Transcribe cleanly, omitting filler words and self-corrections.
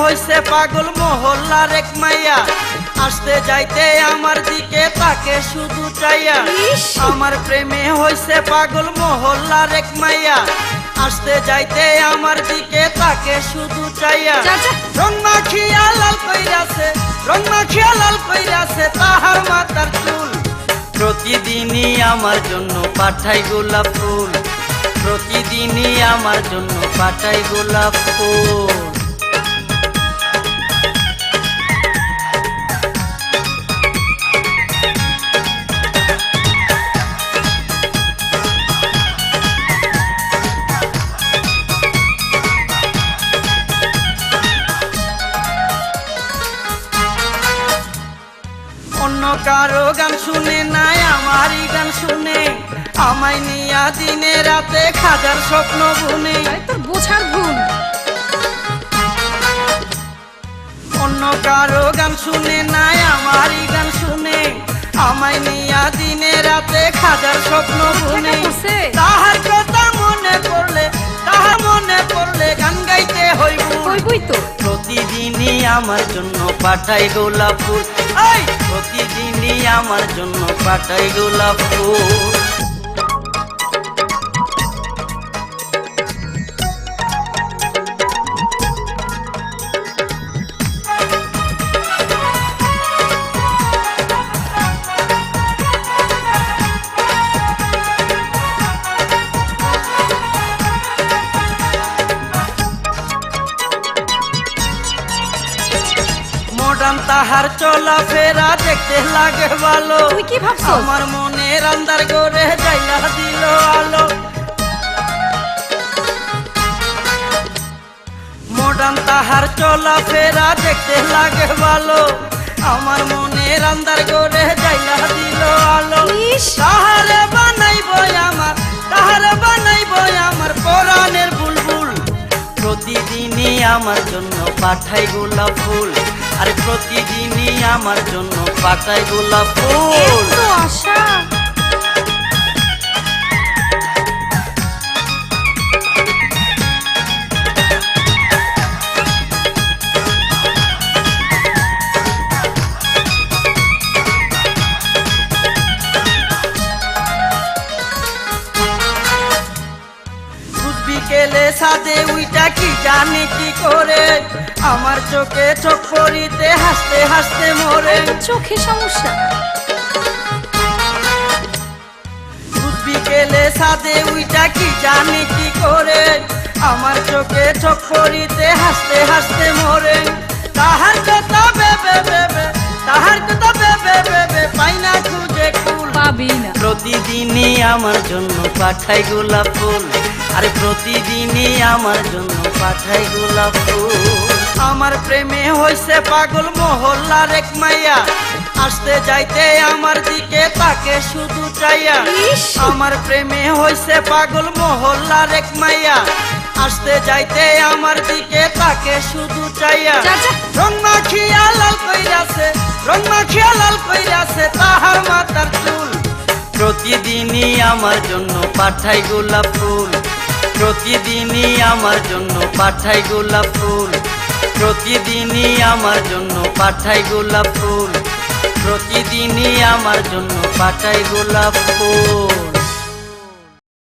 হইছে পাগল মহল্লার এক মাইয়া, আসতে যাইতে আমার দিকে তাকে শুধু চাইয়া। আমার প্রেমে হইছে পাগল মহল্লার এক মাইয়া, আসতে যাইতে আমার দিকে তাকে শুধু চাইয়া। রং মাখিয়া লাল কইরাছে, রং মাখিয়া লাল কইরাছে তাহার মাথার চুল। প্রতিদিনই আমার জন্য পাঠাই গোলাপ ফুল, প্রতিদিনই আমার জন্য পাঠাই গোলাপ ফুল। অন্য কারো গান শুনে নাই আমারই গান শুনে, আমায় নিয়া দিনে রাতে হাজার স্বপ্ন বুনে। তোর বোঝার ভুল। অন্য কারো গান শুনে নাই আমারই গান শুনে, আমায় নিয়া দিনে রাতে হাজার স্বপ্ন বুনে। তাহার কথা মনে পড়লে, তাহার মনে পড়লে গান গাইতে হইবই তো। প্রতিদিনই আমার জন্য পাঠাই গোলাপ ফুল, প্রতিদিনই আমার জন্য পাঠাই গোলাপ ফুল। মডার্ন তাহার চলা ফেরা দেখতে লাগে ভালো, তুই কি ভাবছ? আমার মনের আন্দার করে যাইলা দিল আলো। মডার্ন তাহার চলা ফেরা দেখতে লাগে ভালো, আমার মনের আন্দার করে যাইলা দিল আলো। তাহারে বানাইব আমার, তাহারে বানাইব আমার পরাণের বুলবুল। প্রতিদিনই আমার জন্য পাঠাই গোলাপ ফুল, আরে প্রতিদিনই আমার জন্য পাঠাই গোলাপ ফুল। আশা বিকেলে সাদে উইটা কি জানি কি করে, আমার চোখে চোখ পড়িতে হাসতে হাসতে মরে। চোখে সমস্যা। বিকেলে সাদে উইটা কি জানি কি করে, আমার চোখে চোখ পড়িতে হাসতে হাসতে মরে। তাহার কথা ভেবে ভেবে, তাহার কথা ভেবে ভেবে পাই না খুঁজে কুল। পাবি না। প্রতিদিনই আমার জন্য পাঠাই গোলাপ ফুল, আরে প্রতিদিনই আমার জন্য পাঠাই গোলাপ ফুল। আমার প্রেমে হইছে পাগল মহল্লার এক মাইয়া, আসতে যাইতে আমার দিকে তাকে শুধু চাইয়া। আমার প্রেমে হইছে পাগল মহল্লার এক মাইয়া, আসতে যাইতে আমার দিকে তাকে শুধু চাইয়া। রং মাখিয়া লাল কইরাছে, রং মাখিয়া লাল কইরাছে তাহার মাথার চুল। প্রতিদিনই আমার জন্য পাঠাই গোলাপ ফুল, প্রতিদিনই আমার জন্য পাঠাই গোলাপ ফুল, প্রতিদিনই আমার জন্য পাঠাই গোলাপ ফুল, প্রতিদিনই আমার জন্য পাঠাই গোলাপ ফুল।